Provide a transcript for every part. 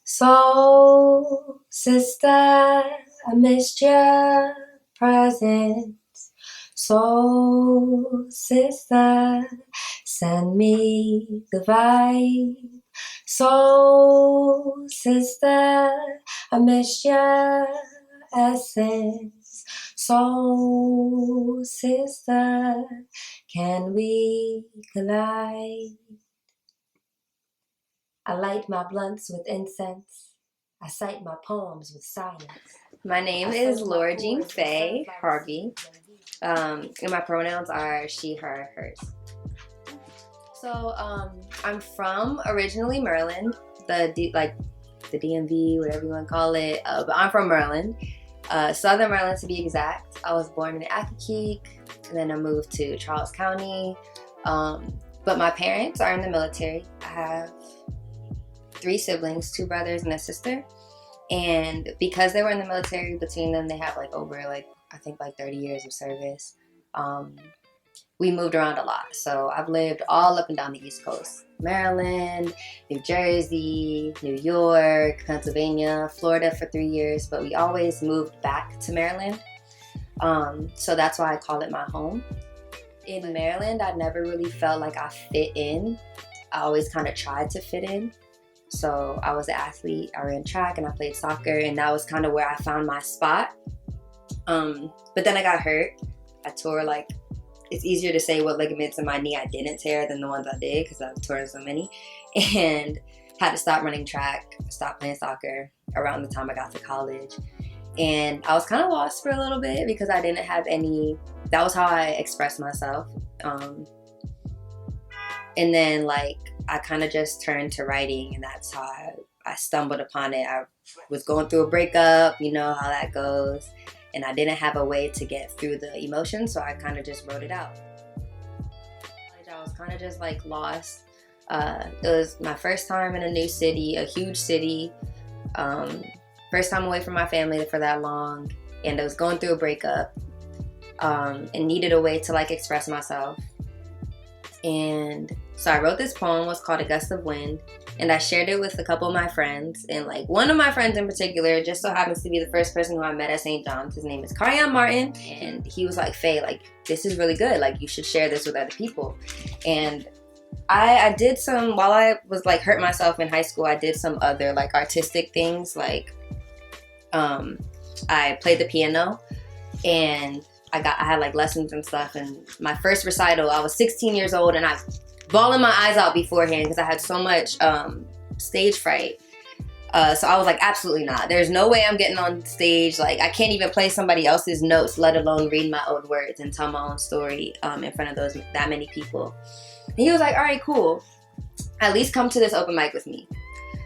Soul sister, I missed your presence. Soul sister, send me the vibe. Soul sister, I missed your essence. Soul sister, can we collide? I light my blunts with incense. I cite my poems with science. My name is Laura Jean Faye, Harvey, and my pronouns are she, her, hers. So I'm from originally Maryland, the DMV, whatever you want to call it. But I'm from Maryland, Southern Maryland to be exact. I was born in Accokeek, and then I moved to Charles County. But my parents are in the military. I have 3 siblings, 2 brothers and a sister. And because they were in the military, between them, they have over I think 30 years of service. We moved around a lot. So I've lived all up and down the East Coast. Maryland, New Jersey, New York, Pennsylvania, Florida for 3 years, but we always moved back to Maryland. So that's why I call it my home. In Maryland, I never really felt like I fit in. I always kind of tried to fit in. So I was an athlete, I ran track and I played soccer, and that was kind of where I found my spot. But then I got hurt. I tore it's easier to say what ligaments in my knee I didn't tear than the ones I did because I've torn so many, and had to stop running track, stop playing soccer around the time I got to college. And I was kind of lost for a little bit because I didn't have that was how I expressed myself. And then I kind of just turned to writing, and that's how I stumbled upon it. I was going through a breakup, you know how that goes, and I didn't have a way to get through the emotions, so I kind of just wrote it out. I was kind of just lost. It was my first time in a new city, a huge city, first time away from my family for that long, and I was going through a breakup, and needed a way to express myself. And so I wrote this poem. It was called A Gust of Wind, and I shared it with a couple of my friends. And one of my friends in particular just so happens to be the first person who I met at St. John's. His name is Karyan Martin, and he was like, Faye, this is really good. You should share this with other people. And I did some, while I was hurt myself in high school, I did some other artistic things. I played the piano, and I had lessons and stuff. And my first recital, I was 16 years old, and I bawling my eyes out beforehand because I had so much stage fright. So I was absolutely not. There's no way I'm getting on stage. I can't even play somebody else's notes, let alone read my own words and tell my own story in front of that many people. And he was like, all right, cool. At least come to this open mic with me.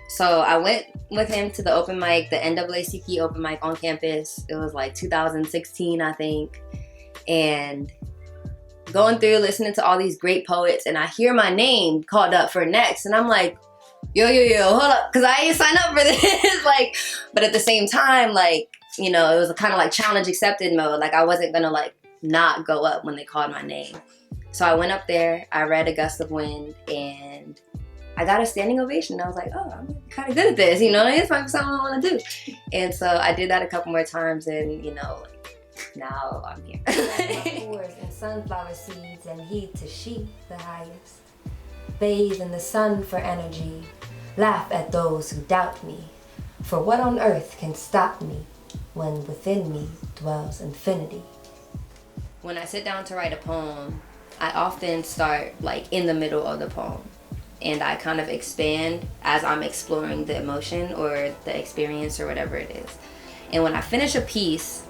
So I went with him to the open mic, the NAACP open mic on campus. It was 2016, I think. And going through, listening to all these great poets, and I hear my name called up for next, and I'm like, yo, hold up, because I ain't signed up for this. But at the same time, it was kind of challenge accepted mode. I wasn't gonna not go up when they called my name. So I went up there, I read A Gust of Wind, and I got a standing ovation. I was like, oh, I'm kind of good at this, it's something I want to do. And so I did that a couple more times, and now I'm here. Flowers and sunflower seeds, and heed to she, the highest. Bathe in the sun for energy. Laugh at those who doubt me. For what on earth can stop me when within me dwells infinity? When I sit down to write a poem, I often start in the middle of the poem. And I kind of expand as I'm exploring the emotion or the experience or whatever it is. And when I finish a piece,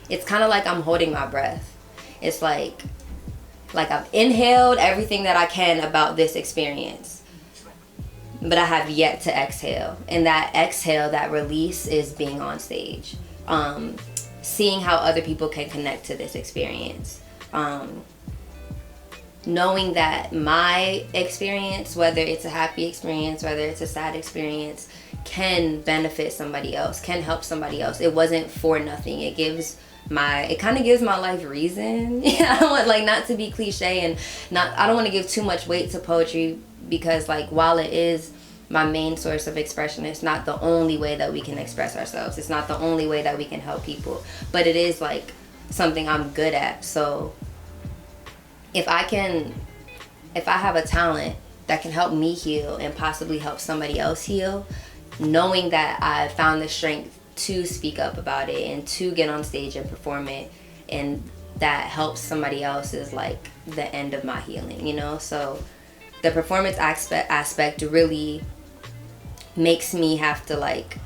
it's kind of I'm holding my breath. It's like I've inhaled everything that I can about this experience, but I have yet to exhale. And that exhale, that release, is being on stage, seeing how other people can connect to this experience, knowing that my experience, whether it's a happy experience, whether it's a sad experience, can benefit somebody else, can help somebody else. It wasn't for nothing. It kind of gives my life reason. I don't want not to be cliche, and I don't want to give too much weight to poetry because while it is my main source of expression. It's not the only way that we can express ourselves. It's not the only way that we can help people. But it is like something I'm good at. So if I have a talent that can help me heal and possibly help somebody else heal, knowing that I found the strength to speak up about it and to get on stage and perform it, and that helps somebody else, is like the end of my healing, you know? So the performance aspect really makes me have to like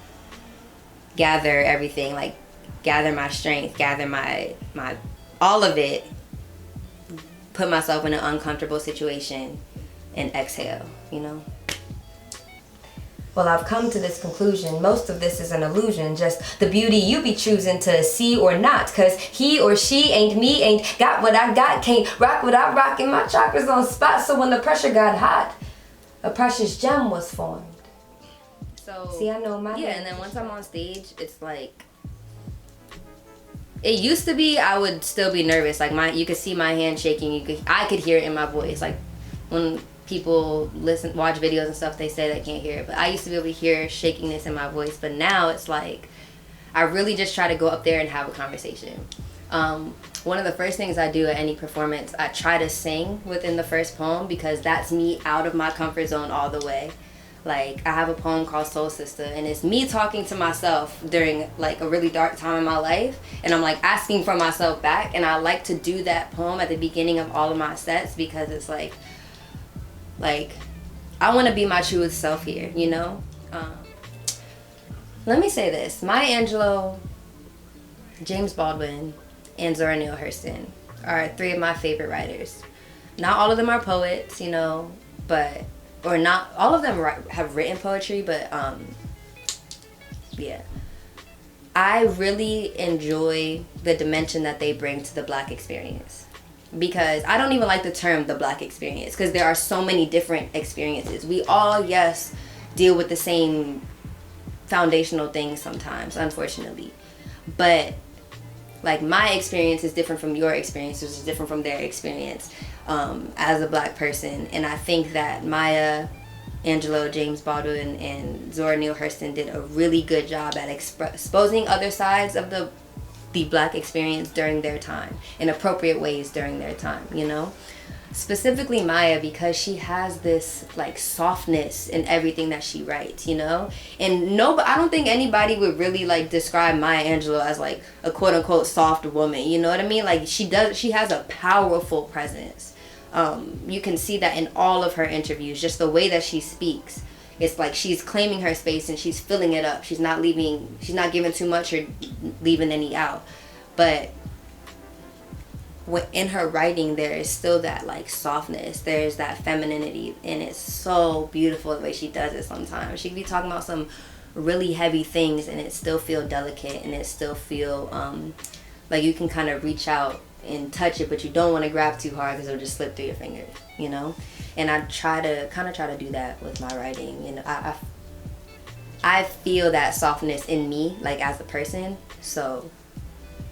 gather everything, like gather my strength, gather my all of it, put myself in an uncomfortable situation and exhale, you know? Well, I've come to this conclusion. Most of this is an illusion, just the beauty you be choosing to see or not. Cause he or she ain't me, ain't got what I got, can't rock what I rock, and my chakras on spot. So when the pressure got hot, a precious gem was formed. So see, I know my yeah, and then once I'm on stage, it's like, it used to be I would still be nervous. Like you could see my hand shaking. I could hear it in my voice. Like when people watch videos and stuff, they say they can't hear it, but I used to be able to hear shakiness in my voice. But now it's like I really just try to go up there and have a conversation. One of the first things I do at any performance, I try to sing within the first poem, because that's me out of my comfort zone all the way. Like I have a poem called Soul Sister, and it's me talking to myself during like a really dark time in my life, and I'm like asking for myself back. And I like to do that poem at the beginning of all of my sets, because it's like I want to be my truest self here, you know? Let me say this. Maya Angelou, James Baldwin, and Zora Neale Hurston are three of my favorite writers. Not all of them are poets, you know, or not all of them have written poetry, but yeah. I really enjoy the dimension that they bring to the Black experience. Because I don't even like the term the Black experience, because there are so many different experiences. We all, yes, deal with the same foundational things sometimes, unfortunately. But like my experience is different from your experience, which is different from their experience as a Black person. And I think that Maya Angelou, James Baldwin, and Zora Neale Hurston did a really good job at exposing other sides of the Black experience during their time, in appropriate ways during their time, you know? Specifically Maya, because she has this like softness in everything that she writes, you know? And I don't think anybody would really like describe Maya Angelou as like a quote unquote soft woman, you know what I mean? Like she has a powerful presence. You can see that in all of her interviews, just the way that she speaks. It's like she's claiming her space and she's filling it up. She's not giving too much or leaving any out. But in her writing, there is still that like softness. There's that femininity, and it's so beautiful the way she does it sometimes. She can be talking about some really heavy things and it still feel delicate, and it still feel like you can kind of reach out and touch it, but you don't want to grab too hard because it'll just slip through your fingers, you know? And I try to do that with my writing. You know, I feel that softness in me, like as a person. So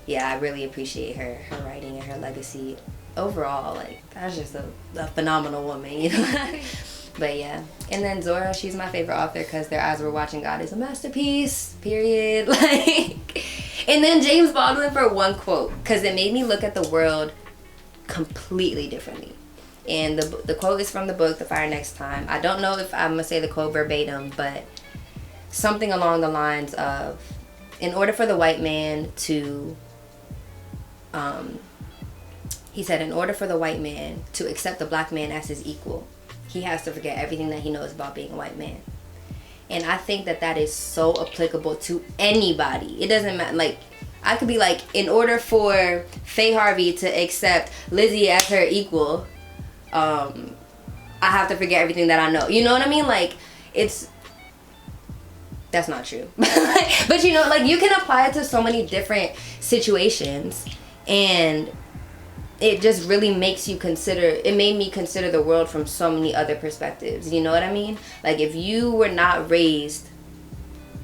yeah, I really appreciate her writing and her legacy overall. Like that's just a phenomenal woman, you know? But yeah. And then Zora, she's my favorite author because Their Eyes Were Watching God is a masterpiece, period. Like, and then James Baldwin for one quote, because it made me look at the world completely differently. And the quote is from the book, The Fire Next Time. I don't know if I'm going to say the quote verbatim, but something along the lines of, in order for the white man to, he said, in order for the white man to accept the Black man as his equal, he has to forget everything that he knows about being a white man. And I think that is so applicable to anybody. It doesn't matter. Like, I could be like, in order for Faye Harvey to accept Lizzie as her equal, I have to forget everything that I know. You know what I mean? Like, that's not true. But you know, like, you can apply it to so many different situations, and it just really makes you it made me consider the world from so many other perspectives. You know what I mean? Like, if you were not raised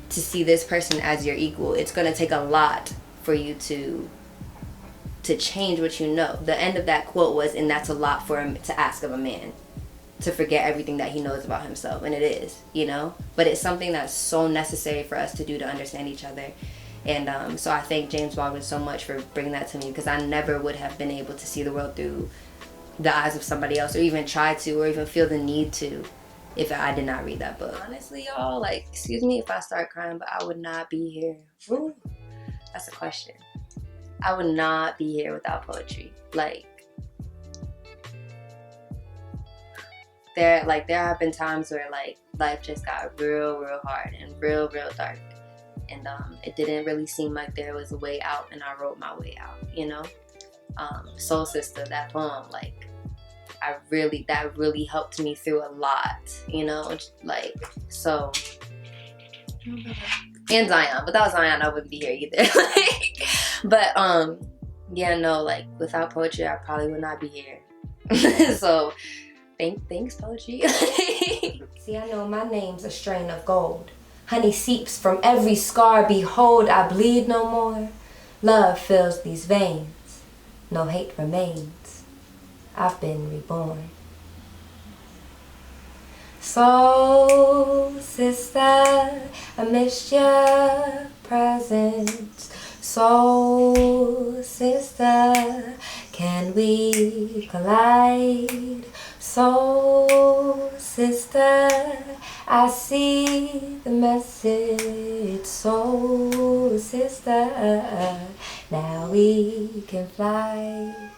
to see this person as your equal, it's going to take a lot for you to change what you know. The end of that quote was, and that's a lot for him to ask of a man to forget everything that he knows about himself, and it is, you know, but it's something that's so necessary for us to do to understand each other. And so I thank James Baldwin so much for bringing that to me, because I never would have been able to see the world through the eyes of somebody else, or even try to, or even feel the need to, if I did not read that book. Honestly, y'all, like, excuse me if I start crying, but I would not be here. Ooh, that's a question. I would not be here without poetry. Like, there have been times where, like, life just got real hard and real dark, and it didn't really seem like there was a way out, and I wrote my way out, you know. Soul Sister, that poem, like, that really helped me through a lot, you know, like, so. And Zion, without Zion I wouldn't be here either. But yeah, no, like, without poetry I probably would not be here. So thanks, poetry. See, I know my name's a strain of gold. Honey seeps from every scar. Behold, I bleed no more. Love fills these veins. No hate remains. I've been reborn. Soul sister, I missed your presence. Soul sister, can we collide? Soul sister, I see the message. Soul sister, now we can fly.